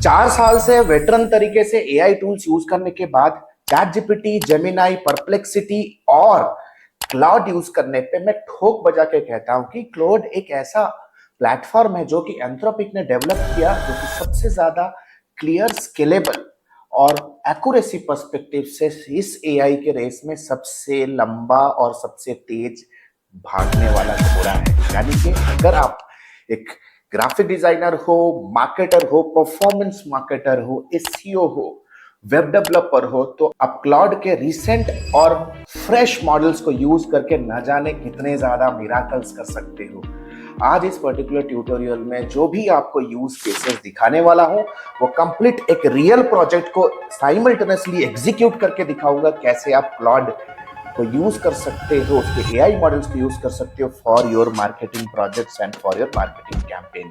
4 साल से वेटरन तरीके से एआई टूल्स यूज करने के बाद चैट जीपीटी, जेमिनाई, परप्लेक्सिटी और क्लाउड यूज करने पे मैं ठोक बजा के कहता हूं कि क्लाउड एक ऐसा प्लेटफॉर्म है जो कि एंथ्रोपिक ने डेवलप किया, जो कि सबसे ज्यादा क्लियर, स्केलेबल और एक्यूरेसी पर्सपेक्टिव से इस एआई के रेस में सबसे लंबा और सबसे तेज भागने वाला घोड़ा है। यानी कि अगर आप एक ग्राफिक डिजाइनर हो, मार्केटर हो, परफॉर्मेंस मार्केटर हो, एसईओ हो, वेब डेवलपर हो, तो आप क्लाउड के रिसेंट और फ्रेश मॉडल्स को यूज करके न जाने कितने ज्यादा मिराकल्स कर सकते हो। आज इस पर्टिकुलर ट्यूटोरियल में जो भी आपको यूज केसेस दिखाने वाला हूं, वो कंप्लीट एक रियल प्रोजेक्ट को साइमल्टेनियसली एग्जीक्यूट करके दिखाऊंगा, कैसे आप क्लाउड को यूज कर सकते हो, उसके एआई मॉडल्स को यूज कर सकते हो for your marketing projects and for your marketing campaign.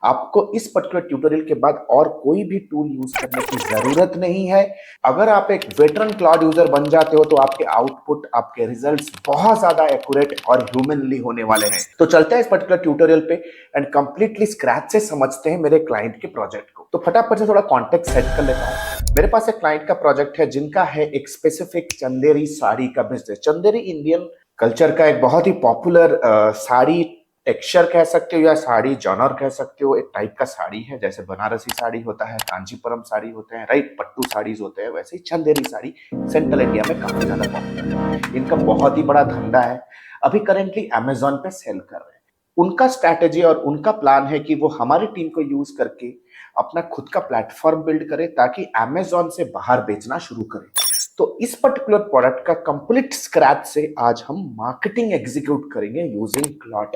आपको इस पर्टिकुलर ट्यूटोरियल के बाद और कोई भी टूल यूज करने की जरूरत नहीं है। अगर आप एक वेटरन क्लाउड यूजर बन जाते हो तो आपके आउटपुट, आपके रिजल्ट्स बहुत ज्यादा एक्यूरेट और ह्यूमनली होने वाले हैं। तो चलते हैं इस पर्टिकुलर ट्यूटोरियल पे एंड कंप्लीटली स्क्रैच से समझते हैं मेरे क्लाइंट के प्रोजेक्ट को। तो फटाफट से थोड़ा कॉन्टेक्स्ट सेट कर लेता हूं। मेरे पास एक क्लाइंट का प्रोजेक्ट है जिनका है एक स्पेसिफिक चंदेरी साड़ी का बिजनेस। चंदेरी इंडियन कल्चर का एक बहुत ही पॉपुलर साड़ी टेक्सचर कह सकते हो या साड़ी जॉनर कह सकते हो। एक टाइप का साड़ी है, जैसे बनारसी साड़ी होता है, कांचीपुरम साड़ी होते हैं, राइट, पट्टू साड़ीज होते हैं, वैसे ही चंदेरी साड़ी सेंट्रल इंडिया में काफी ज्यादा पॉपुलर है। इनका बहुत ही बड़ा धंधा है। अभी करेंटली अमेजोन पे सेल कर रहे हैं। उनका स्ट्रैटेजी और उनका प्लान है कि वो हमारी टीम को यूज करके अपना खुद का प्लेटफॉर्म बिल्ड करे ताकि अमेजोन से बाहर बेचना शुरू करें। तो इस पर्टिकुलर प्रोडक्ट का कंप्लीट स्क्रैच से आज हम मार्केटिंग एग्जीक्यूट करेंगे यूजिंग क्लाउड,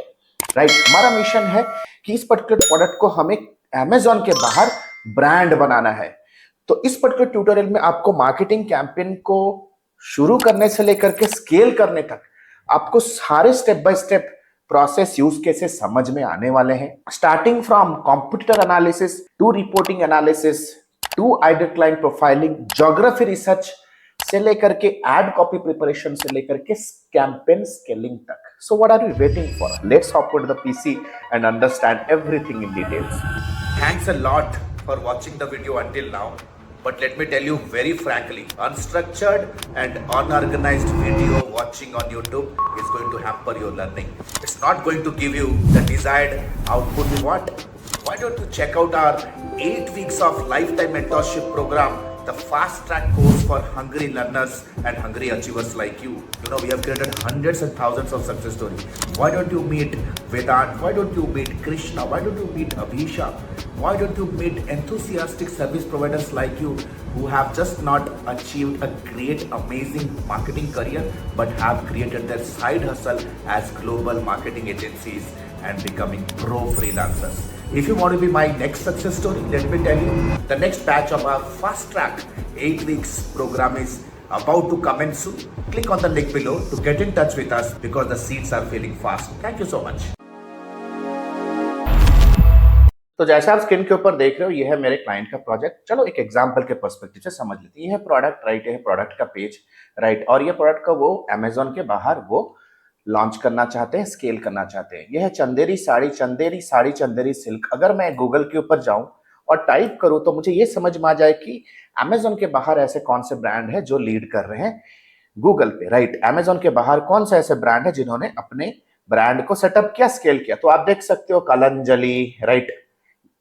राइट। हमारा मिशन है कि इस पर्टिकुलर प्रोडक्ट को हमें अमेजोन के बाहर ब्रांड बनाना है। तो इस पर्टिकुलर ट्यूटोरियल में आपको मार्केटिंग कैंपेन को शुरू करने से लेकर के स्केल करने तक आपको सारे step by step process, use cases समझ में आने वाले हैं। Starting from computer analysis to reporting analysis to ideal client profiling, geography research से लेकर के एड कॉपी प्रिपरेशन से लेकर के कैंपेन स्केलिंग तक। So what are we waiting for? Let's hop onto the PC and understand everything in details. Thanks a lot for watching the video until now. But let me tell you very frankly, unstructured and unorganized video watching on YouTube is going to hamper your learning. It's not going to give you the desired output you want. Why don't you check out our 8 weeks of lifetime mentorship program, the fast track course for hungry learners and hungry achievers like you. You know, we have created hundreds and thousands of success stories. Why don't you meet Vedant? Why don't you meet Krishna? Why don't you meet Abhisha? Why don't you meet enthusiastic service providers like you who have just not achieved a great, amazing marketing career, but have created their side hustle as global marketing agencies and becoming pro freelancers. If you want to be my next success story, let me tell you, the next batch of our fast track 8 weeks program is about to commence soon. Click on the link below to get in touch with us because the seats are filling fast. Thank you so much. तो जैसा आप screen के ऊपर देख रहे हो, ये है मेरे क्लाइंट का प्रोजेक्ट। चलो एक एग्जांपल के पर्सपेक्टिव से समझ लेते हैं। ये है प्रोडक्ट, राइट, ये है प्रोडक्ट का पेज, राइट, और ये प्रोडक्ट का वो अमेजोन के बाहर वो लॉन्च करना चाहते हैं, स्केल करना चाहते हैं। यह है चंदेरी साड़ी, चंदेरी साड़ी, चंदेरी सिल्क। अगर मैं गूगल के ऊपर जाऊं और टाइप करूं तो मुझे ये समझ में आ जाए कि अमेजोन के बाहर ऐसे कौन से ब्रांड है जो लीड कर रहे हैं गूगल पे, राइट। अमेजोन के बाहर कौन से ऐसे ब्रांड है जिन्होंने अपने ब्रांड को सेटअप किया, स्केल किया। तो आप देख सकते हो कलंजलि, राइट,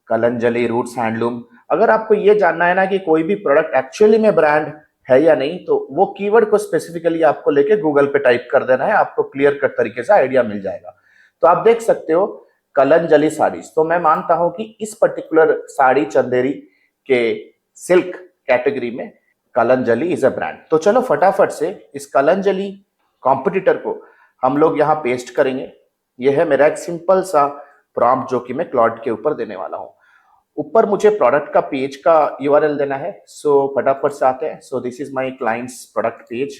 कलंजलि, रूट्स हैंडलूम। अगर आपको ये जानना है ना कि कोई भी प्रोडक्ट एक्चुअली में ब्रांड है या नहीं, तो वो कीवर्ड को स्पेसिफिकली आपको लेके गूगल पे टाइप कर देना है, आपको क्लियर कट तरीके से आइडिया मिल जाएगा। तो आप देख सकते हो कलंजलि साड़ीज। तो मैं मानता हूं कि इस पर्टिकुलर साड़ी चंदेरी के सिल्क कैटेगरी में कलंजलि इज अ ब्रांड। तो चलो फटाफट से इस कलंजलि कॉम्पिटिटर को हम लोग यहाँ पेस्ट करेंगे। यह है मेरा एक सिंपल सा प्रॉम्प्ट जो कि मैं क्लाउड के ऊपर देने वाला हूं। ऊपर मुझे प्रोडक्ट का पेज का यूआरएल देना है। सो फटाफट से आते हैं। So this is my client's product page.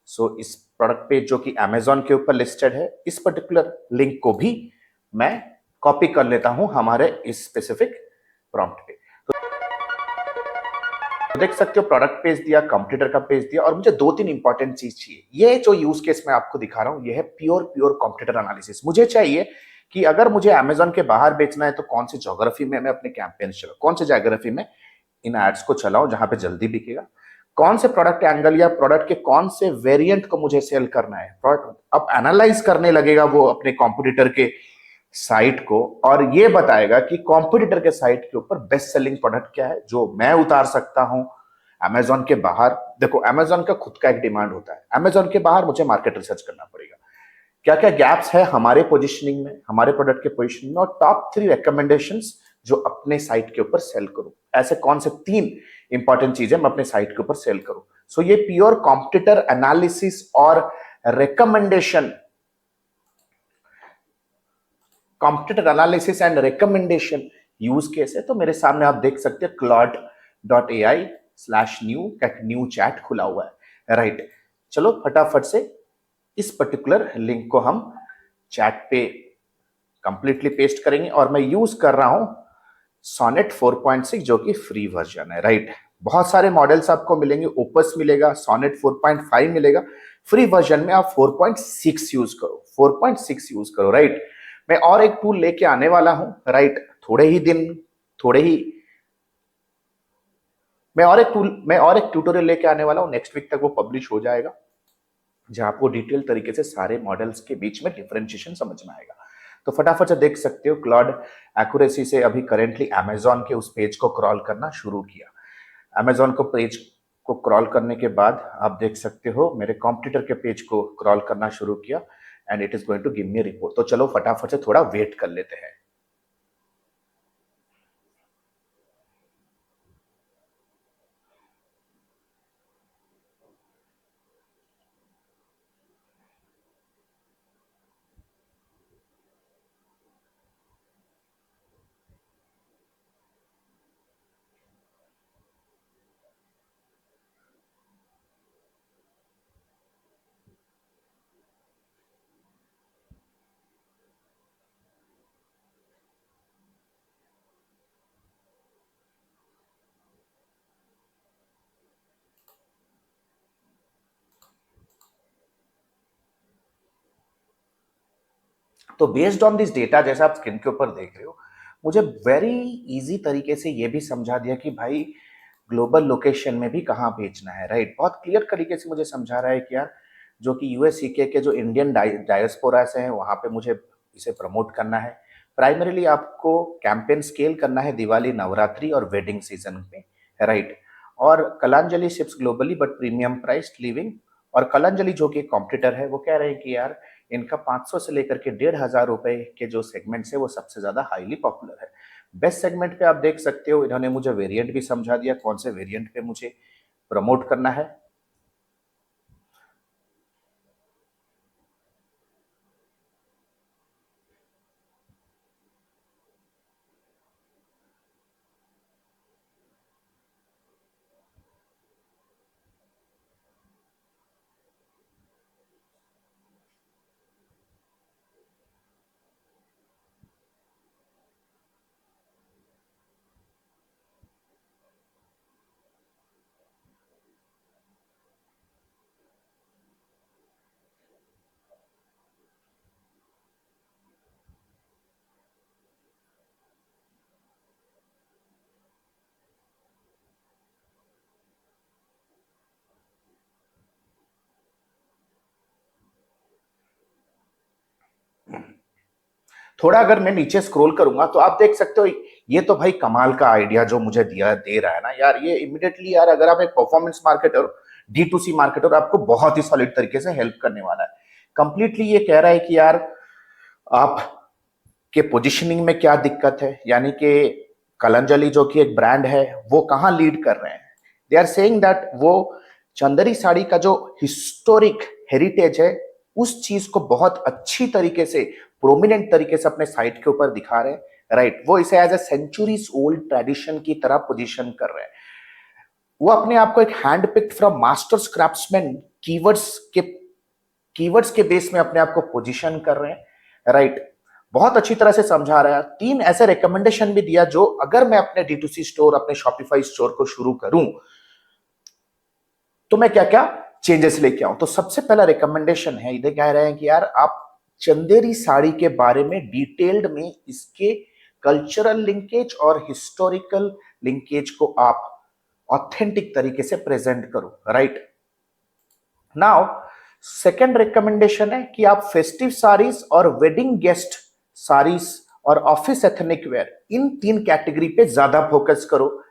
So इस प्रोडक्ट पेज जो कि अमेजोन के ऊपर लिस्टेड है, इस पर्टिकुलर लिंक को भी मैं कॉपी कर लेता हूं हमारे इस स्पेसिफिक प्रॉम्प्ट पे। तो देख सकते हो प्रोडक्ट पेज दिया, कंप्यूटर का पेज दिया, और मुझे 2-3 इंपॉर्टेंट चीज चाहिए। ये जो यूज केस मैं आपको दिखा रहा हूं, ये है प्योर कंप्यूटर एनालिसिस। मुझे चाहिए कि अगर मुझे अमेजोन के बाहर बेचना है तो कौन सी ज्योग्राफी में मैं अपने कैंपेन चलाऊं, कौन सी ज्योग्राफी में इन एड्स को चलाऊं जहां पे जल्दी बिकेगा, कौन से प्रोडक्ट एंगल या प्रोडक्ट के कौन से वेरिएंट को मुझे सेल करना है। अब एनालाइज करने लगेगा वो अपने कॉम्पिटिटर के साइट को, और ये बताएगा कि कॉम्पिटिटर के साइट के ऊपर बेस्ट सेलिंग प्रोडक्ट क्या है जो मैं उतार सकता हूं अमेजोन के बाहर। देखो अमेजोन का खुद का एक डिमांड होता है, अमेजोन के बाहर मुझे मार्केट रिसर्च करना पड़ेगा, क्या क्या गैप्स है हमारे पोजिशनिंग में, हमारे प्रोडक्ट के पोजिशनिंग में, और टॉप 3 रिकमेंडेशंस जो अपने साइट के ऊपर सेल करूं। ऐसे कौन से 3 इंपॉर्टेंट चीजें मैं अपने साइट के ऊपर सेल करूं। सो ये प्योर कॉम्पिटिटर एनालिसिस और recommendation, competitor analysis and recommendation use case है। तो मेरे सामने आप देख सकते हैं claude.ai/new का एक न्यू चैट खुला हुआ है, राइट। चलो फटाफट से इस पर्टिकुलर लिंक को हम चैट पे कंप्लीटली पेस्ट करेंगे, और मैं यूज कर रहा हूं सोनेट 4.6 जो कि फ्री वर्जन है, राइट। बहुत सारे मॉडल्स आपको मिलेंगे, ओपस मिलेगा, सोनेट 4.5 मिलेगा, फ्री वर्जन में आप 4.6 यूज करो, 4.6 यूज करो, राइट। मैं और एक टूल लेके आने वाला हूं, राइट, मैं और एक ट्यूटोरियल लेके आने वाला हूं, नेक्स्ट वीक तक वो पब्लिश हो जाएगा, जहां आपको डिटेल तरीके से सारे मॉडल्स के बीच में डिफरेंशिएशन समझ में आएगा। तो फटाफट से देख सकते हो क्लॉड एक्यूरेसी से अभी करेंटली अमेजोन के उस पेज को क्रॉल करना शुरू किया। अमेजोन को पेज को क्रॉल करने के बाद आप देख सकते हो मेरे कॉम्पिटिटर के पेज को क्रॉल करना शुरू किया, and it is going to give me report. तो चलो फटाफट से थोड़ा वेट कर लेते हैं। तो बेस्ड ऑन दिस डेटा, जैसा आप स्क्रीन के ऊपर देख रहे हो, मुझे वेरी इजी तरीके से ये भी समझा दिया कि भाई ग्लोबल लोकेशन में भी कहाँ बेचना है, राइट। बहुत क्लियर तरीके से मुझे समझा रहा है कि यार जो कि यूएस यूके के जो इंडियन डायस्पोरा से हैं वहाँ पे मुझे इसे प्रमोट करना है। प्राइमरीली आपको कैंपेन स्केल करना है दिवाली, नवरात्रि और वेडिंग सीजन में, राइट। और Kalanjali ships globally but premium price living, और कलांजलि जो कि कॉम्पिटिटर है वो कह रहे हैं कि यार इनका 500 से लेकर के 1,500 रुपए के जो सेगमेंट्स है वो सबसे ज्यादा हाईली पॉपुलर है। बेस्ट सेगमेंट पे आप देख सकते हो इन्होंने मुझे वेरिएंट भी समझा दिया, कौन से वेरिएंट पे मुझे प्रमोट करना है। थोड़ा अगर मैं नीचे स्क्रॉल करूंगा तो आप देख सकते हो ये तो भाई कमाल का आइडिया जो मुझे दिया दे रहा है ना यार, ये इमिडिएटली यार अगर आप एक परफॉर्मेंस मार्केटर, D2C मार्केटर, आपको बहुत ही सॉलिड तरीके से हेल्प करने वाला है। कंप्लीटली ये कह रहा है कि यार आप के पोजीशनिंग में क्या दिक्कत है, यानी कि कलंजलि जो कि एक ब्रांड है वो कहाँ लीड कर रहे हैं। दे आर सेइंग दैट वो चंदेरी साड़ी का जो हिस्टोरिक हेरिटेज है उस चीज को बहुत अच्छी तरीके से, प्रोमिनेंट तरीके से अपने साइट के ऊपर दिखा रहे हैं, राइट। वो इसे as a centuries old tradition की तरह पोजीशन कर रहे हैं। वो अपने आप को एक hand picked from master craftsman keywords के बेस में अपने आप को पोजीशन कर रहे हैं, राइट। बहुत अच्छी तरह से समझा रहा है। 3 ऐसे रिकमेंडेशन भी दिया जो अगर मैं अपने D2C स्टोर, अपने शॉपिफाई स्टोर को शुरू करूं तो मैं क्या क्या चेंजेस लेके आऊं। तो सबसे पहला रिकमेंडेशन है, इधर कह रहे हैं कि यार आप चंदेरी साड़ी के बारे में डिटेल्ड में इसके कल्चरल लिंकेज और हिस्टोरिकल लिंकेज को आप ऑथेंटिक तरीके से प्रेजेंट करो, राइट। नाउ सेकेंड रिकमेंडेशन है कि आप फेस्टिव साड़ीज और वेडिंग गेस्ट साड़ीज और ऑफिस एथनिक वेयर, इन 3 कैटेगरी पे ज्यादा फोकस करो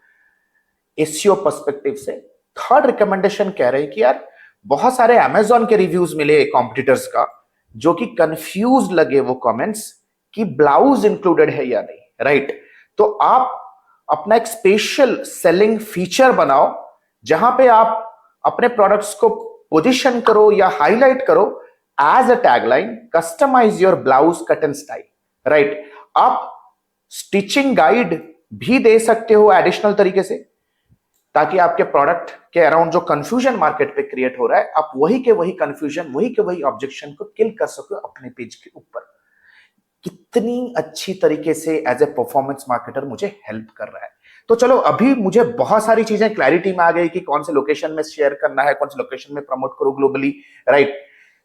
एसईओ पर्सपेक्टिव से। थर्ड रिकमेंडेशन कह रहे हैं कि यार बहुत सारे अमेजोन के रिव्यूज मिले कॉम्पिटिटर्स का, जो कि कंफ्यूज लगे वो कमेंट्स कि ब्लाउज इंक्लूडेड है या नहीं, राइट। तो आप अपना एक स्पेशल सेलिंग फीचर बनाओ जहां पे आप अपने प्रोडक्ट्स को पोजीशन करो या हाईलाइट करो as a tagline, customise your blouse cut and style, right. आप स्टिचिंग गाइड भी दे सकते हो एडिशनल तरीके से, ताकि आपके प्रोडक्ट के अराउंड जो कंफ्यूजन मार्केट पे क्रिएट हो रहा है, आप वही के वही कंफ्यूजन, वही के वही ऑब्जेक्शन को किल कर सको अपने पेज के ऊपर। कितनी अच्छी तरीके से एज ए परफॉर्मेंस मार्केटर मुझे हेल्प कर रहा है। तो चलो, अभी मुझे बहुत सारी चीजें क्लैरिटी में आ गई कि कौन से लोकेशन में शेयर करना है, कौन से लोकेशन में प्रमोट करो ग्लोबली, राइट।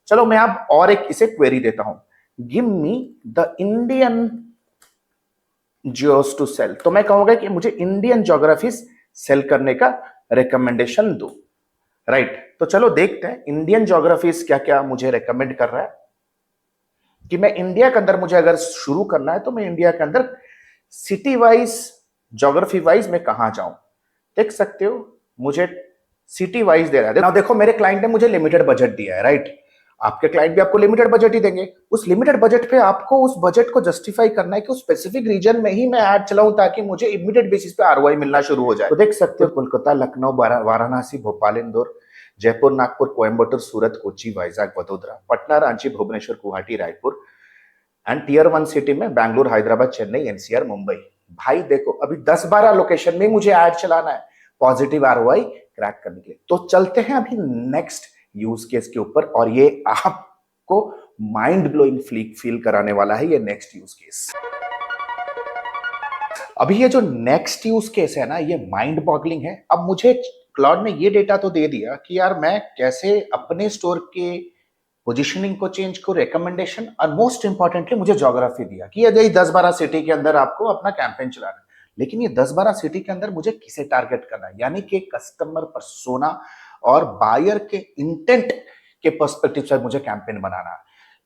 चलो मैं अब और एक इसे क्वेरी देता हूं, give me the Indian geos to sell. तो मैं कहूंगा कि मुझे इंडियन ज्योग्राफीज सेल करने का रिकमेंडेशन दो, राइट। तो चलो देखते हैं इंडियन ज्योग्राफीज क्या क्या मुझे रिकमेंड कर रहा है कि मैं इंडिया के अंदर, मुझे अगर शुरू करना है तो मैं इंडिया के अंदर सिटी वाइज, ज्योग्राफी वाइज मैं कहां जाऊं। देख सकते हो मुझे सिटी वाइज दे रहा है। ना देखो, मेरे क्लाइंट ने मुझे लिमिटेड बजट दिया है, राइट। आपके क्लाइंट भी आपको लिमिटेड बजट ही देंगे। उस लिमिटेड बजट पे आपको उस बजट को जस्टिफाई करना है कि उस स्पेसिफिक रीजन में ही मैं ऐड चलाऊं ताकि मुझे इमीडिएट बेसिस पे आरओआई मिलना शुरू हो जाए। तो देख सकते हो Kolkata, Lucknow, Varanasi, Bhopal, Indore, Jaipur, Nagpur, Coimbatore, Surat, Kochi, Vizag, Vadodara, Patna, Ranchi, Bhubaneswar, Guwahati, Raipur and tier 1 city में बैंगलोर, हैदराबाद, चेन्नई, एनसीआर, मुंबई। भाई देखो, अभी 10-12 लोकेशन में मुझे ऐड चलाना है पॉजिटिव आरओआई क्रैक करने के लिए। तो चलते हैं अभी नेक्स्ट यूज केस के ऊपर, और ये आपको माइंड ब्लोइंग फील कराने वाला है ये नेक्स्ट यूज केस। अभी ये जो नेक्स्ट यूज केस है ना, ये माइंड बॉगलिंग है। अब मुझे क्लाउड ने ये डेटा तो दे दिया कि यार मैं कैसे अपने स्टोर के पोजीशनिंग को चेंज करो, रिकमेंडेशन, और मोस्ट इंपॉर्टेंटली मुझे ज्योग्राफी दिया कि यदि 10-12 सिटी के अंदर आपको अपना कैंपेन चलाना है। लेकिन ये 10-12 सिटी के अंदर मुझे किसे टारगेट करना है, यानी कि कस्टमर पर्सोना और बायर के इंटेंट के पर्सपेक्टिव से मुझे कैंपेन बनाना है।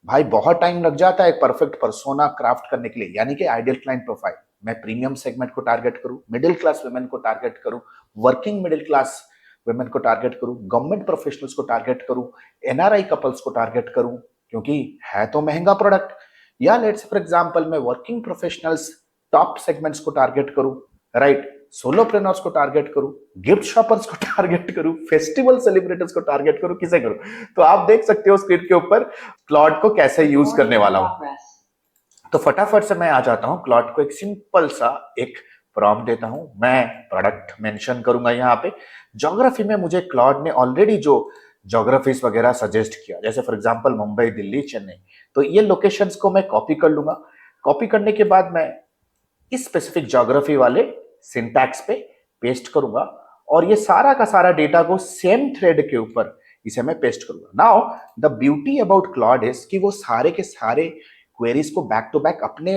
भाई बहुत टाइम लग जाता है एक परफेक्ट पर्सोना क्राफ्ट करने के लिए, यानी कि आइडियल क्लाइंट प्रोफाइल। मैं प्रीमियम सेगमेंट को टारगेट करूं, मिडिल क्लास वुमेन को टारगेट करूं, वर्किंग मिडिल क्लास वुमेन को टारगेट करूं, गवर्नमेंट प्रोफेशनल्स को टारगेट करूं, एनआरआई कपल्स को टारगेट करूं, क्योंकि है तो महंगा प्रोडक्ट। या लेट्स फॉर एग्जांपल मैं वर्किंग प्रोफेशनल्स टॉप सेगमेंट्स को टारगेट करूं, राइट, सोलोप्रेन्योर्स को टारगेट करूं, गिफ्ट शॉपर्स को टारगेट करूं, फेस्टिवल सेलिब्रेटर्स को टारगेट करूं, किसे करूं। तो आप देख सकते हो स्क्रीन के ऊपर क्लॉड को कैसे यूज करने वाला हूं। तो फटाफट से मैं आ जाता हूं, क्लॉड को एक सिंपल सा एक प्रॉम्प्ट देता हूं। मैं प्रोडक्ट मेंशन करूंगा यहाँ पे। ज्योग्राफी में मुझे क्लॉड ने ऑलरेडी जो ज्योग्राफीज वगैरह सजेस्ट किया, जैसे फॉर एग्जांपल मुंबई, दिल्ली, चेन्नई, तो ये लोकेशंस को मैं कॉपी कर लूंगा। कॉपी करने के बाद मैं इस स्पेसिफिक ज्योग्राफी वाले सिंटैक्स पे पेस्ट करूंगा, और ये सारा का सारा डेटा को सेम थ्रेड के ऊपर इसे मैं पेस्ट करूंगा। Now the beauty about Claude is कि वो सारे के सारे क्वेरीज को बैक टू बैक अपने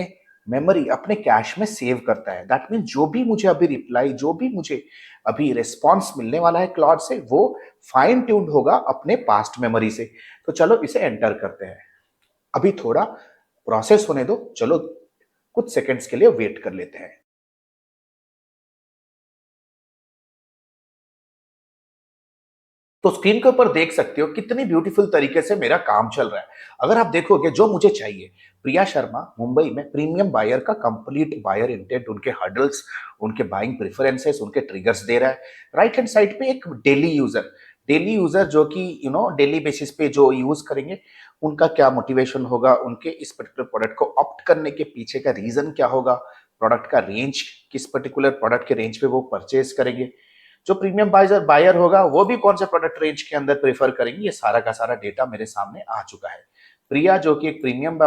मेमोरी, अपने कैश में सेव करता है। दैट मीन जो भी मुझे अभी रिप्लाई, जो भी मुझे अभी रिस्पॉन्स मिलने वाला है क्लॉड से, वो फाइन ट्यून्ड होगा अपने पास्ट मेमोरी से। तो चलो इसे एंटर करते हैं। अभी थोड़ा प्रोसेस होने दो, चलो कुछ सेकंड्स के लिए वेट कर लेते हैं। तो स्क्रीन के ऊपर देख सकते हो कितनी ब्यूटीफुल तरीके से मेरा काम चल रहा है। अगर आप देखोगे जो मुझे चाहिए, प्रिया शर्मा मुंबई में प्रीमियम बायर का कंप्लीट बायर इंटेंट, उनके हर्डल्स, उनके बाइंग प्रेफरेंसेस, उनके ट्रिगर्स दे रहा है। राइट हैंड साइड पे एक डेली यूजर जो कि डेली बेसिस पे जो यूज करेंगे, उनका क्या मोटिवेशन होगा, उनके इस पर्टिकुलर प्रोडक्ट को ऑप्ट करने के पीछे का रीजन क्या होगा, प्रोडक्ट का रेंज, किस पर्टिकुलर प्रोडक्ट के रेंज पे वो परचेज करेंगे, जो प्रीमियम बायर होगा वो भी कौन से प्रोडक्ट रेंज के अंदर प्रेफर करेंगे। ये सारा का सारा डेटा मेरे सामने आ चुका है। प्रिया जो कि एक प्रीमियम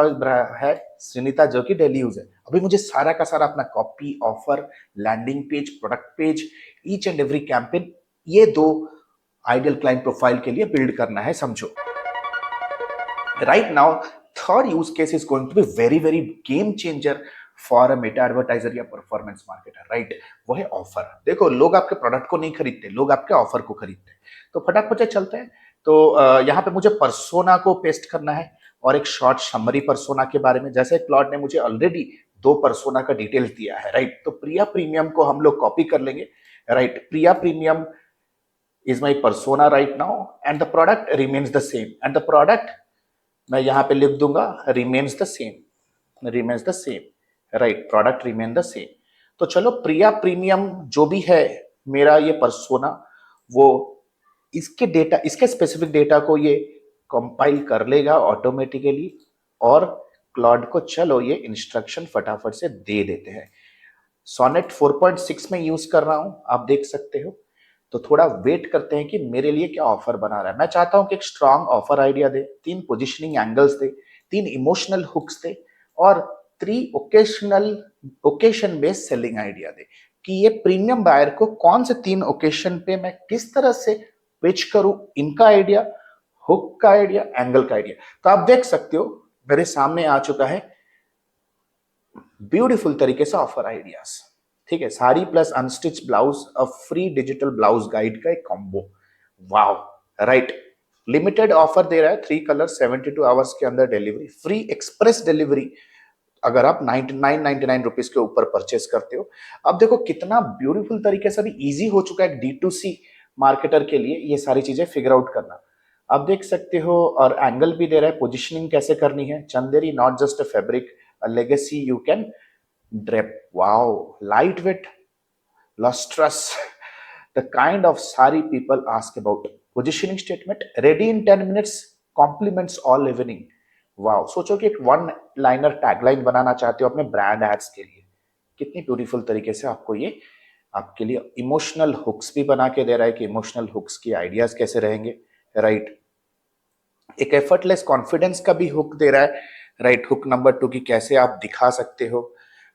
है, श्रीनिता जो कि डेली यूज है। अभी मुझे सारा का सारा अपना copy, offer, landing page, product page, each and every campaign, ये 2 आइडियल क्लाइंट प्रोफाइल के लिए बिल्ड करना है, समझो। Right now third use case is going to be very very game changer for a meta advertiser या performance marketer, right? वो है offer. देखो, लोग आपके प्रोडक्ट को नहीं खरीदते, लोग आपके ऑफर को खरीदते हैं। तो फटाफट से चलते हैं। तो यहाँ पे मुझे पर्सोना को पेस्ट करना है और एक शॉर्ट समरी पर्सोना के बारे में। जैसे क्लॉड ने मुझे ऑलरेडी 2 पर्सोना का डिटेल्स दिया है, राइट? तो प्रिया प्रीमियम को हम लोग कॉपी कर लेंगे, right? Priya premium is my persona right now and the product remains the same, and the product मैं यहां पे लिख दूंगा remains the same, right? Product remain the same। तो चलो, प्रिया प्रीमियम जो भी है मेरा ये पर्सोना, वो इसके डेटा, इसके स्पेसिफिक डेटा को ये कंपाइल कर लेगा ऑटोमेटिकली, और क्लॉड को चलो ये इंस्ट्रक्शन फटाफट से दे देते हैं। सोनेट 4.6 में यूज कर रहा हूं, आप देख सकते हो। तो थोड़ा वेट करते हैं कि मेरे लिए क्या ऑफर बना रहा है। मैं चाहता हूं कि एक स्ट्रांग ऑफर आइडिया दे, 3 पोजिशनिंग एंगल्स दे, 3 इमोशनल हुक्स दे, और 3 ओकेशन बेस्ड सेलिंग आइडिया दे कि ये प्रीमियम बायर को कौन से 3 ओकेशन पे मैं किस तरह से पिच करूं, इनका आइडिया, हुक का आइडिया, एंगल का आइडिया। तो आप देख सकते हो मेरे सामने आ चुका है ब्यूटीफुल तरीके से ऑफर आइडियाज, ठीक है? Sari plus unstitch blouse, a free digital blouse guide का एक combo. Wow, right? Limited offer दे रहा है, 3 कलर, 72 आवर्स के अंदर डिलीवरी, फ्री एक्सप्रेस डिलीवरी अगर आप 99 रुपीज के ऊपर परचेस करते हो। अब देखो कितना ब्यूटीफुल तरीके से अभी इजी हो चुका है D2C मार्केटर के लिए ये सारी चीजें फिगर आउट करना। आप देख सकते हो, और एंगल भी दे रहा है, पोजिशनिंग कैसे करनी है। Chanderi not just a fabric, a legacy you can drape। Wow, lightweight, lustrous, the kind of sari people ask about। Positioning statement, ready in 10 minutes, compliments all evening। Wow, सोचो कि एक 1 लाइनर टैगलाइन बनाना चाहते हो अपने brand ads के लिए, कितनी beautiful तरीके से आपको ये आपके लिए इमोशनल हुक्स भी बना के दे रहा है कि इमोशनल हुक्स की आइडियाज कैसे रहेंगे, राइट? एक एफर्टलेस कॉन्फिडेंस का भी हुक दे रहा है, राइट? हुक नंबर 2 की कैसे आप दिखा सकते हो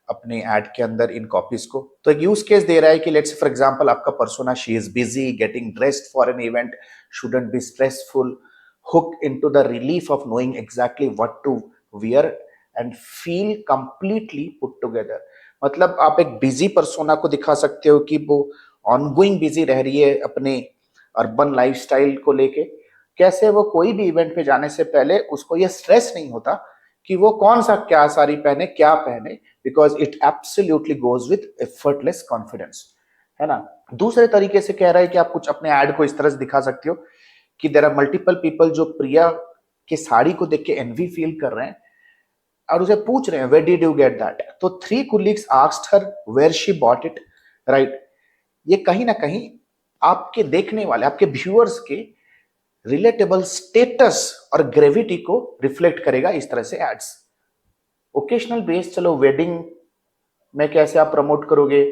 अपने एड के अंदर इन कॉपीज को। तो एक यूज केस दे रहा है कि लेट्स फॉर एग्जांपल आपका persona, she is busy getting dressed for an event, shouldn't be stressful, hook into the relief of knowing exactly what to wear and feel completely put together. मतलब आप एक busy persona को दिखा सकते हो कि वो ऑनगोइंग बिजी रह रही है अपने अर्बन लाइफस्टाइल को लेके, कैसे वो कोई भी इवेंट पे जाने से पहले उसको ये स्ट्रेस नहीं होता कि वो कौन सा क्या साड़ी पहने, क्या पहने, because it absolutely goes with effortless confidence, है ना? दूसरे तरीके से कह रहा है कि आप कुछ अपने एड को इस तरह से दिखा सकते हो कि देयर आर मल्टीपल पीपल जो प्रिया के साड़ी को देख के एनवी फील कर रहे हैं और उसे पूछ रहे हैं where did you get that. तो 3 colleagues asked her where she bought it, right? ये कहीं ना कहीं आपके देखने वाले, आपके व्यूअर्स के रिलेटेबल स्टेटस और ग्रेविटी को रिफ्लेक्ट करेगा इस तरह से एड्स। ओकेशनल बेस, चलो वेडिंग में कैसे आप प्रमोट करोगे,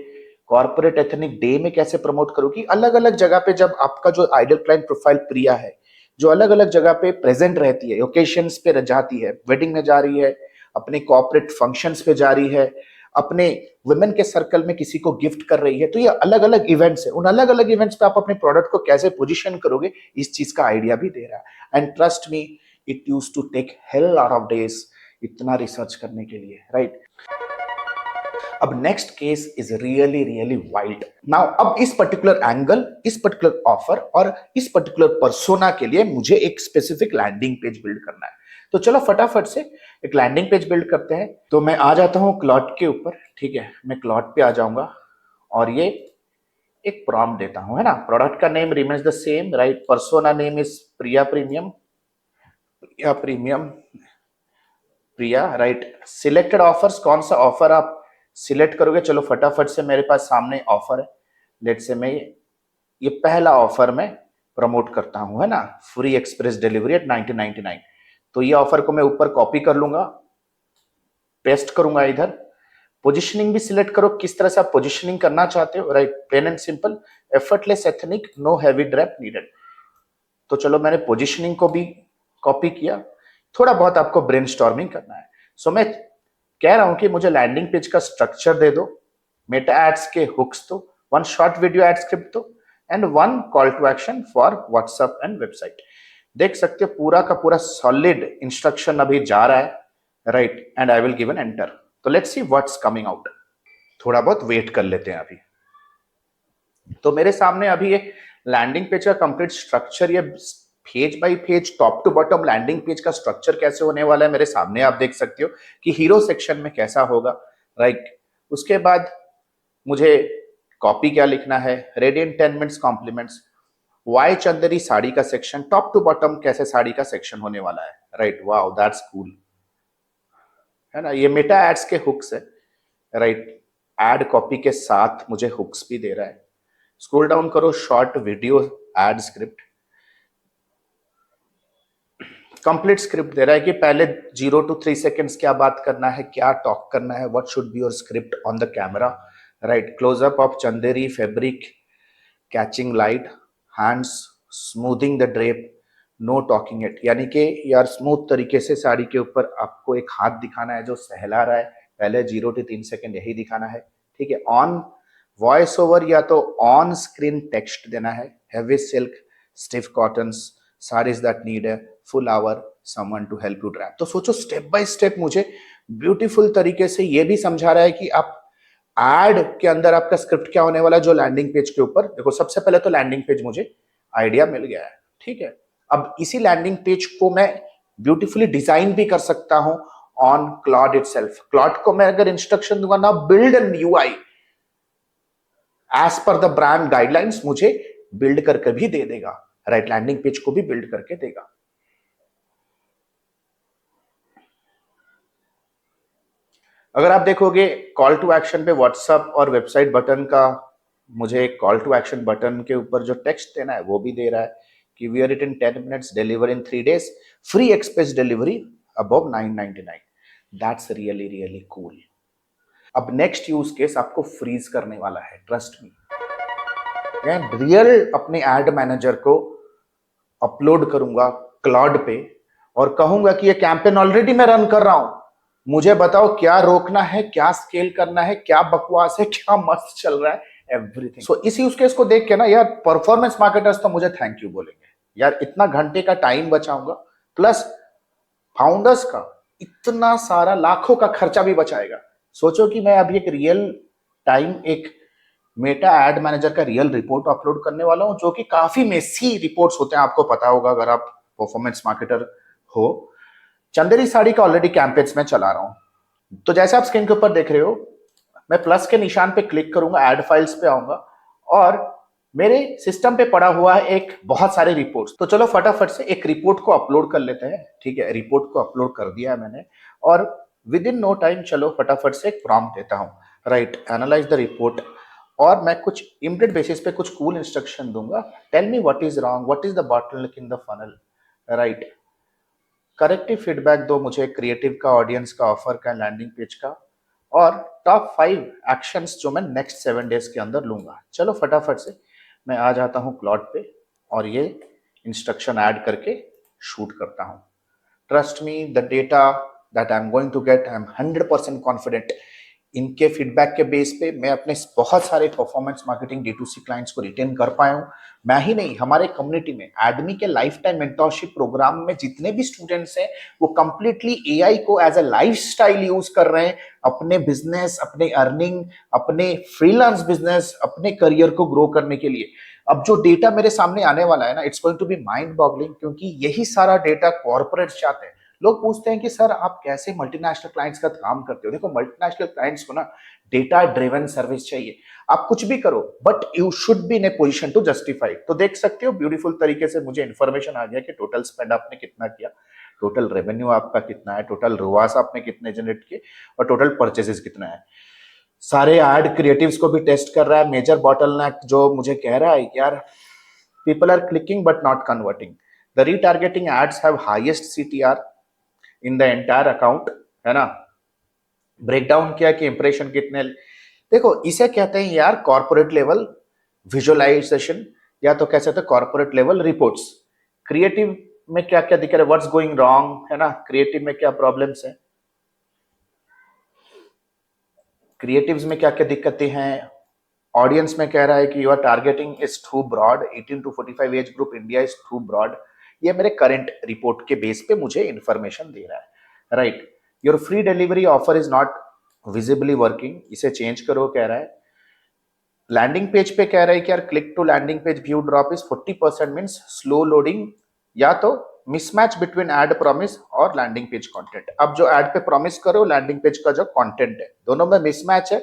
कॉर्पोरेट एथनिक डे में कैसे प्रमोट करोगे, अलग अलग जगह पे जब आपका जो आइडियल क्लाइंट प्रोफाइल प्रिया है, जो अलग अलग जगह पे प्रेजेंट रहती है, ओकेशंस पे जाती है, वेडिंग में जा रही है, अपने कॉर्पोरेट फंक्शंस पे जा रही है, अपने वुमेन के सर्कल में किसी को गिफ्ट कर रही है, तो ये अलग अलग इवेंट्स है। उन अलग अलग इवेंट्स पे आप अपने प्रोडक्ट को कैसे पोजीशन करोगे, इस चीज का आइडिया भी दे रहा है। And trust me, it used to take hell lot of days इतना रिसर्च करने के लिए, राइट? अब next case is really really wild. Now अब इस पर्टिकुलर एंगल, इस पर्टिकुलर ऑफर और इस पर्टिकुलर पर्सोना के लिए मुझे एक स्पेसिफिक लैंडिंग पेज बिल्ड करना है। तो चलो फटाफट से एक लैंडिंग पेज बिल्ड करते हैं। तो मैं आ जाता हूं क्लॉट के ऊपर, ठीक है? मैं क्लॉट पे आ जाऊंगा और ये एक प्रॉम्प्ट देता हूं, है ना? प्रोडक्ट का name remains the same, right? Persona name is Priya premium, Priya premium, Priya, right? Selected offers, कौन सा ऑफर आप सिलेक्ट करोगे? चलो फटाफट से, मेरे पास सामने ऑफर है। लेट से मैं ये पहला ऑफर मैं प्रमोट करता हूं, है ना? Free express delivery at 1999। तो ये ऑफर को मैं ऊपर कॉपी कर लूंगा, पेस्ट करूंगा इधर। पोजिशनिंग भी सिलेक्ट करो, किस तरह से आप पोजिशनिंग करना चाहते हो, right? Plain and simple, effortless ethnic, no heavy drape needed. तो चलो मैंने पोजिशनिंग को भी कॉपी किया। थोड़ा बहुत आपको ब्रेनस्टॉर्मिंग करना है। सो मैं कह रहा हूं कि मुझे लैंडिंग पेज का स्ट्रक्चर दे दो, मेटा एड्स के हुक्स दो, 1 शॉर्ट वीडियो एड स्क्रिप्ट दो, and 1 call to action for WhatsApp and website. देख सकते हो पूरा का पूरा सॉलिड इंस्ट्रक्शन अभी जा रहा है, right, and I will give an enter. तो let's see what's coming out. थोड़ा बहुत वेट कर लेते हैं अभी। तो मेरे सामने अभी ये लैंडिंग पेज का कंप्लीट स्ट्रक्चर, ये page by page top to bottom landing page का स्ट्रक्चर कैसे होने वाला है मेरे सामने आप देख सकते हो कि हीरो सेक्शन में कैसा होगा, राइट। उसके बाद मुझे कॉपी क्या लिखना है, radiant 10 minutes compliments, why Chanderi sari का सेक्शन, टॉप टू बॉटम कैसे साड़ी का सेक्शन होने वाला है, राइट। वाओ दैट्स कूल, है ना। ये मेटा एड्स के हुक्स है, राइट। एड कॉपी के साथ मुझे हुक्स भी दे रहा है। स्क्रॉल डाउन करो, short video ad script, complete script दे रहा है कि पहले 0 to 3 सेकेंड्स क्या बात करना है, क्या टॉक करना है, what should be your script on the camera, right. Close up of Chanderi fabric, catching light, hands, smoothing the drape, no talking it, यानी कि यार स्मूथ तरीके से साड़ी के ऊपर आपको एक हाथ दिखाना है जो सहला रहा है, पहले 0 to 3 सेकेंड यही दिखाना है, ठीक है। ऑन वॉइस ओवर या तो ऑन स्क्रीन टेक्स्ट देना है, heavy silk, stiff cottons, saris that need a full hour someone to help you drape. तो सोचो स्टेप बाय स्टेप मुझे ब्यूटीफुल तरीके से ये भी समझा रहा है कि आप एड के अंदर आपका स्क्रिप्ट क्या होने वाला है, जो लैंडिंग पेज के ऊपर देखो। सबसे पहले तो लैंडिंग पेज मुझे आइडिया मिल गया है, ठीक है। अब इसी लैंडिंग पेज को मैं ब्यूटीफुली डिजाइन भी कर सकता हूं ऑन क्लॉड इटसेल्फ। क्लॉड को मैं अगर इंस्ट्रक्शन दूंगा ना, build an UI as per the brand guidelines, मुझे बिल्ड करके भी दे देगा, राइट। लैंडिंग पेज को भी बिल्ड करके देगा। अगर आप देखोगे कॉल टू एक्शन पे व्हाट्सएप और वेबसाइट बटन का, मुझे कॉल टू एक्शन बटन के ऊपर जो टेक्स्ट देना है वो भी दे रहा है कि we are it in 10 minutes, deliver in 3 days, free express delivery above 999। That's really really cool. अब नेक्स्ट यूज केस आपको फ्रीज करने वाला है, ट्रस्ट मी। मैं रियल अपने एड मैनेजर को अपलोड करूंगा क्लाउड पे और कहूंगा कि ये कैंपेन ऑलरेडी मैं रन कर रहा हूं, मुझे बताओ क्या रोकना है, क्या स्केल करना है, क्या बकवास है, क्या मस्त चल रहा है, एवरीथिंग। सो इस यूज केस को देख के ना यार परफॉर्मेंस मार्केटर्स तो मुझे थैंक यू बोलेंगे यार, इतना घंटे का टाइम बचाऊंगा, प्लस फाउंडर्स का इतना सारा लाखों का खर्चा भी बचाएगा। सोचो कि मैं अभी एक रियल टाइम एक मेटा एड मैनेजर का रियल रिपोर्ट अपलोड करने वाला हूं, जो कि काफी मेसी रिपोर्ट्स होते हैं, आपको पता होगा अगर आप परफॉर्मेंस मार्केटर हो। चंदेरी साड़ी का ऑलरेडी कैंपेन्स में चला रहा हूं। तो जैसे आप स्क्रीन के ऊपर देख रहे हो, मैं प्लस के निशान पे क्लिक करूंगा, एड फाइल्स पे आऊंगा और मेरे सिस्टम पे पड़ा हुआ है एक बहुत सारे रिपोर्ट्स। तो चलो फटाफट से एक रिपोर्ट को अपलोड कर लेते हैं, ठीक है। रिपोर्ट को अपलोड कर दिया है मैंने और विद इन नो टाइम चलो फटाफट से एक प्रॉम्प्ट देता हूं, राइट। एनालाइज द रिपोर्ट, और मैं कुछ इमीडिएट बेसिस पे कुछ कूल इंस्ट्रक्शन दूंगा। Tell me what is wrong, what is the bottleneck in the funnel, right. Corrective feedback दो मुझे क्रिएटिव का, ऑडियंस का, ऑफर का, लैंडिंग पेज का, और टॉप 5 एक्शंस जो मैं नेक्स्ट 7 days के अंदर लूंगा। चलो फटाफट से मैं आ जाता हूँ प्लॉट पे और ये इंस्ट्रक्शन ऐड करके शूट करता हूँ। Trust me, the data that I am going to get, I am 100% confident. इनके फीडबैक के बेस पे मैं अपने बहुत सारे परफॉर्मेंस मार्केटिंग D2C क्लाइंट्स को रिटेन कर पाया हूँ। मैं ही नहीं, हमारे कम्युनिटी में एडमी के लाइफ टाइम मेंटरशिप प्रोग्राम में जितने भी स्टूडेंट्स हैं वो कंप्लीटली एआई को एज अ लाइफस्टाइल यूज कर रहे हैं अपने बिजनेस, अपने अर्निंग, अपने फ्रीलांस बिजनेस, अपने करियर को ग्रो करने के लिए। अब जो डेटा मेरे सामने आने वाला है ना, it's going to be mind boggling, क्योंकि यही सारा डेटा कॉर्पोरेट्स चाहते हैं। लोग पूछते हैं कि सर आप कैसे मल्टीनेशनल क्लाइंट्स का काम करते हो। देखो मल्टीनेशनल क्लाइंट्स को ना डेटा ड्रिवन सर्विस चाहिए। आप कुछ भी करो but you should be in a position to justify. तो देख सकते हो ब्यूटीफुल तरीके से मुझे इन्फॉर्मेशन आ गया कि टोटल स्पेंड आपने कितना किया, टोटल रेवेन्यू आपका कितना है, टोटल रुआस आपने कितने जनरेट किए और टोटल परचेजेस कितना है। सारे एड क्रिएटिव्स को भी टेस्ट कर रहा है। मेजर बॉटलनेक जो मुझे कह रहा है कि यार people are clicking but not converting, the retargeting ads have highest CTR in the entire account, है ना। ब्रेकडाउन किया कि इंप्रेशन कितने, देखो इसे कहते हैं यार कॉर्पोरेट लेवल विजुअलाइजेशन, या तो कह सकते हैं कॉर्पोरेट लेवल रिपोर्ट्स। क्रिएटिव में क्या क्या दिख रहा है, व्हाट्स गोइंग रॉन्ग, है ना। क्रिएटिव में क्या प्रॉब्लम्स है, क्रिएटिव्स में क्या क्या दिक्कतें हैं। ऑडियंस में कह रहा है कि your targeting is too broad, 18 to 45 age group India is too broad, ये मेरे करंट रिपोर्ट के बेस पे मुझे इंफॉर्मेशन दे रहा है, right. Your free delivery offer is not visibly working, इसे चेंज करो कह रहा है। लैंडिंग पेज पे कह रहा है कि यार click to landing page view drop is 40% means slow loading, या तो मिसमैच बिटवीन एड प्रॉमिस और लैंडिंग पेज कंटेंट। अब जो एड पे प्रॉमिस करो लैंडिंग पेज का जो कंटेंट है, दोनों में मिसमैच है।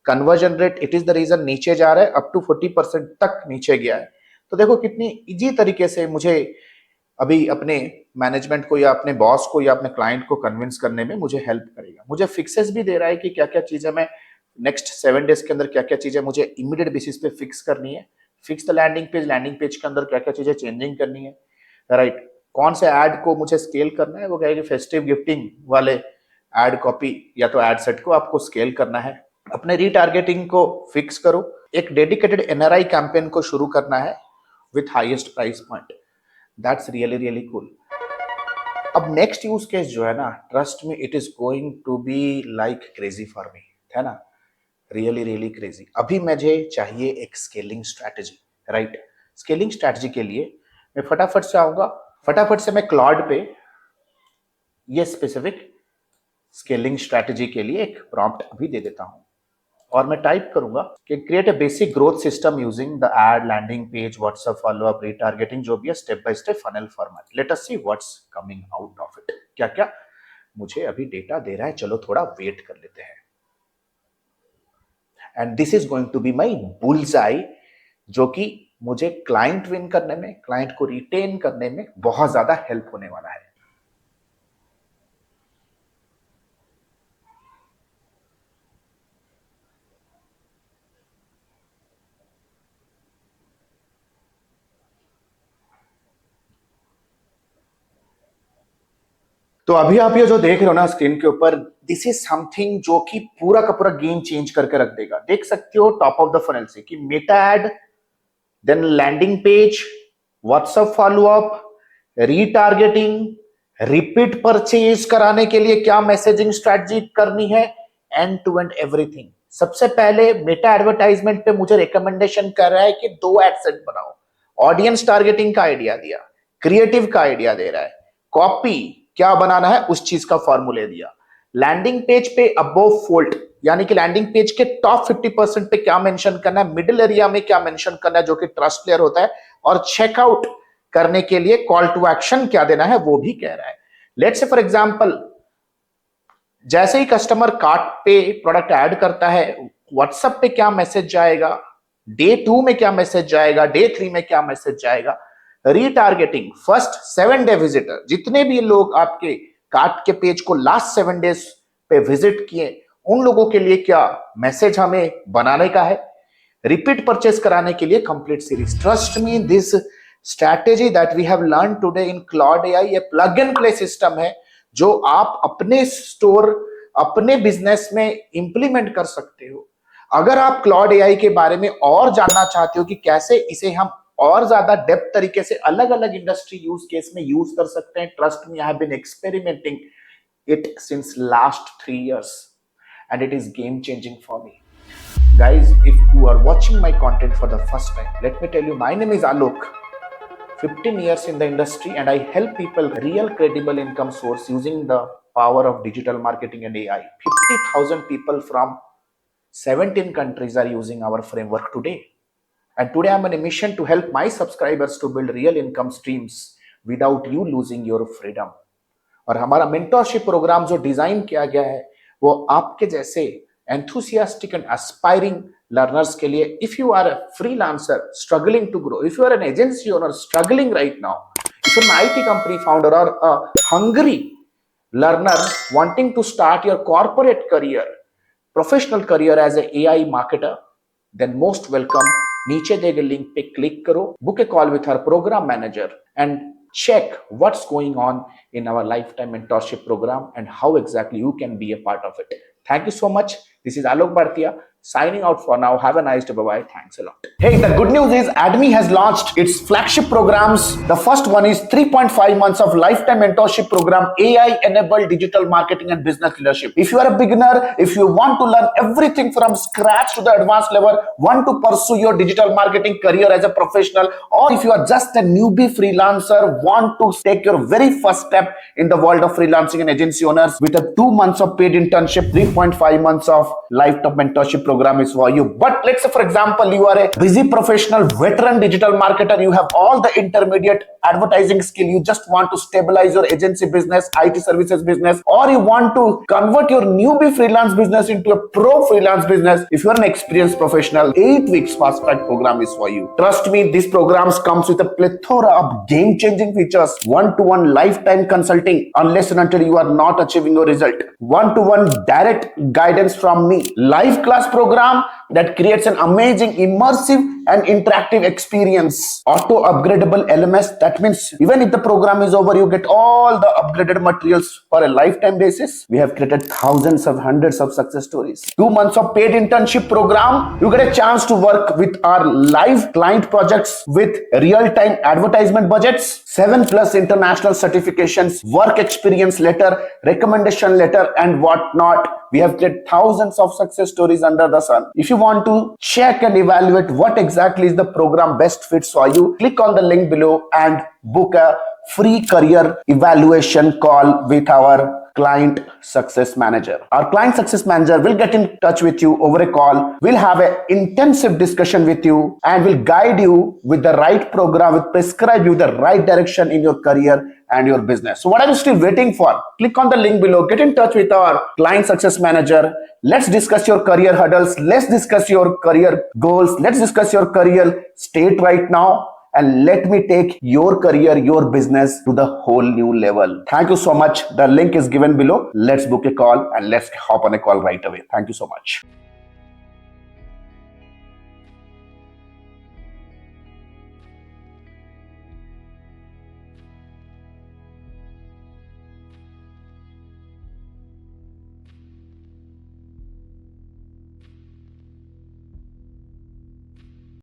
Conversion rate it is the reason नीचे जा रहा है, अप टू 40% तक नीचे गया है। तो देखो कितनी इजी तरीके से मुझे अभी अपने मैनेजमेंट को या अपने बॉस को या अपने क्लाइंट को कन्विंस करने में मुझे हेल्प करेगा। मुझे फिक्सेस भी दे रहा है कि क्या क्या चीजें मैं नेक्स्ट 7 डेज के अंदर क्या क्या चीजें मुझे इमीडिएट बेसिस पे फिक्स करनी है। फिक्स द लैंडिंग पेज के अंदर क्या क्या चीजें चेंजिंग करनी है, राइट। कौन से ऐड को मुझे स्केल करना है, वो कहेगा फेस्टिव गिफ्टिंग वाले ऐड कॉपी या तो ऐड सेट को आपको स्केल करना है। अपने रीटारगेटिंग को फिक्स करो। एक डेडिकेटेड एनआरआई कैंपेन को शुरू करना है with highest price point. That's really really cool. अब नेक्स्ट यूज केस जो है ना, trust me it is going to be like crazy for me, है ना, रियली रियली क्रेजी। अभी मुझे चाहिए एक scaling strategy, right. Scaling strategy के लिए मैं फटाफट से आऊंगा, फटाफट से मैं क्लॉड पे ये स्पेसिफिक स्केलिंग स्ट्रैटेजी के लिए एक प्रॉम्प्ट अभी दे देता हूं और मैं टाइप करूंगा कि create a basic growth system using the ad, landing page, WhatsApp follow up, retargeting, जो भी है step by step funnel format. Let us see what's coming out of it. क्या क्या मुझे अभी डेटा दे रहा है, चलो थोड़ा वेट कर लेते हैं। And this is going to be my bullseye, जो कि मुझे क्लाइंट विन करने में, क्लाइंट को रिटेन करने में बहुत ज्यादा हेल्प होने वाला है। तो अभी आप ये जो देख रहे हो ना स्क्रीन के ऊपर, दिस इज समथिंग जो कि पूरा का पूरा गेम चेंज करके रख देगा। देख सकते हो टॉप ऑफ द फनल से कि Meta ad, then landing page, WhatsApp follow up, retargeting, repeat purchase कराने के लिए क्या मैसेजिंग स्ट्रेटजी करनी है, एंड टू एंड एवरीथिंग। सबसे पहले मेटा एडवर्टाइजमेंट पे मुझे रिकमेंडेशन कर रहा है कि 2 एड सेट बनाओ। ऑडियंस टारगेटिंग का आइडिया दिया, क्रिएटिव का आइडिया दे रहा है, कॉपी क्या बनाना है उस चीज का फॉर्मूले दिया। लैंडिंग पेज पे अबोव फोल्ड, यानी कि लैंडिंग पेज के टॉप 50% पे क्या मेंशन करना है, मिडिल एरिया में क्या मेंशन करना है जो कि ट्रस्ट प्लेयर होता है, और चेकआउट करने के लिए कॉल टू एक्शन क्या देना है वो भी कह रहा है। लेट्स से फॉर एग्जांपल, जैसे ही कस्टमर कार्ट पे प्रोडक्ट ऐड करता है, व्हाट्सएप पे क्या मैसेज जाएगा, डे 2 में क्या मैसेज जाएगा, डे 3 में क्या मैसेज जाएगा। रीटारगेटिंग, फर्स्ट 7 डे विजिटर, जितने भी लोग आपके कार्ट के पेज को लास्ट 7 डेज पे विजिट किए, उन लोगों के लिए क्या मैसेज हमें बनाने का है। रिपीट परचेस कराने के लिए complete series. Trust me, this strategy that we have learn today in Claude AI, ये प्लग एंड प्ले सिस्टम है जो आप अपने स्टोर, अपने बिजनेस में इंप्लीमेंट कर सकते हो। अगर आप क्लाउड एआई के बारे में और जानना चाहते हो कि कैसे इसे हम और ज्यादा डेप्थ तरीके से अलग अलग इंडस्ट्री यूज केस में यूज कर सकते हैं, trust me, I have been experimenting it since last 3 years and it is game changing for me. Guys, if you are watching my content for the first time, let me tell you, my name is Alok. 15 years in the industry and I help people real credible income source using the power of digital marketing and AI. 50,000 people from 17 countries are using our framework today. And today I'm on a mission to help my subscribers to build real income streams without you losing your freedom. और हमारा mentorship programme जो design किया गया है वो आपके जैसे enthusiastic and aspiring learners के लिए। If you are a freelancer struggling to grow, if you are an agency owner struggling right now, if you are an IT company founder और a hungry learner wanting to start your corporate career, professional career as a AI marketer, then most welcome. नीचे दिए गए link पे click करो, book a call with our programme manager and check what's going on in our lifetime mentorship program and how exactly you can be a part of it. Thank you so much. This is Alok Bhartiya. Signing out for now. Have a nice day. Bye-bye. Thanks a lot. Hey, the good news is ADME has launched its flagship programs. The first one is 3.5 months of lifetime mentorship program, AI-enabled digital marketing and business leadership. If you are a beginner, if you want to learn everything from scratch to the advanced level, want to pursue your digital marketing career as a professional, or if you are just a newbie freelancer, want to take your very first step in the world of freelancing and agency owners with a 2 months of paid internship, 3.5 months of lifetime mentorship program is for you. But let's say, for example, you are a busy professional, veteran digital marketer, you have all the intermediate advertising skill, you just want to stabilize your agency business, IT services business, or you want to convert your newbie freelance business into a pro freelance business. If you are an experienced professional, 8 weeks fast track program is for you. Trust me, these programs comes with a plethora of game-changing features, one-to-one lifetime consulting unless and until you are not achieving your result, one-to-one direct guidance from me, live class program that creates an amazing immersive and interactive experience, auto upgradable LMS. That means even if the program is over, you get all the upgraded materials for a lifetime basis. We have created thousands of hundreds of success stories. 2 months of paid internship program, you get a chance to work with our live client projects with real-time advertisement budgets, 7+ international certifications, work experience letter, recommendation letter, and whatnot. We have created thousands of success stories under the sun. If you want to check and evaluate what exactly is the program best fits for you, click on the link below and book a free career evaluation call with our client success manager. Our client success manager will get in touch with you over a call. We'll have an intensive discussion with you and will guide you with the right program, will prescribe you the right direction in your career and your business. So what are you still waiting for? Click on the link below, get in touch with our client success manager. Let's discuss your career hurdles. Let's discuss your career goals. Let's discuss your career state right now. And let me take your career, your business to the whole new level. Thank you so much. The link is given below. Let's book a call and let's hop on a call right away. Thank you so much.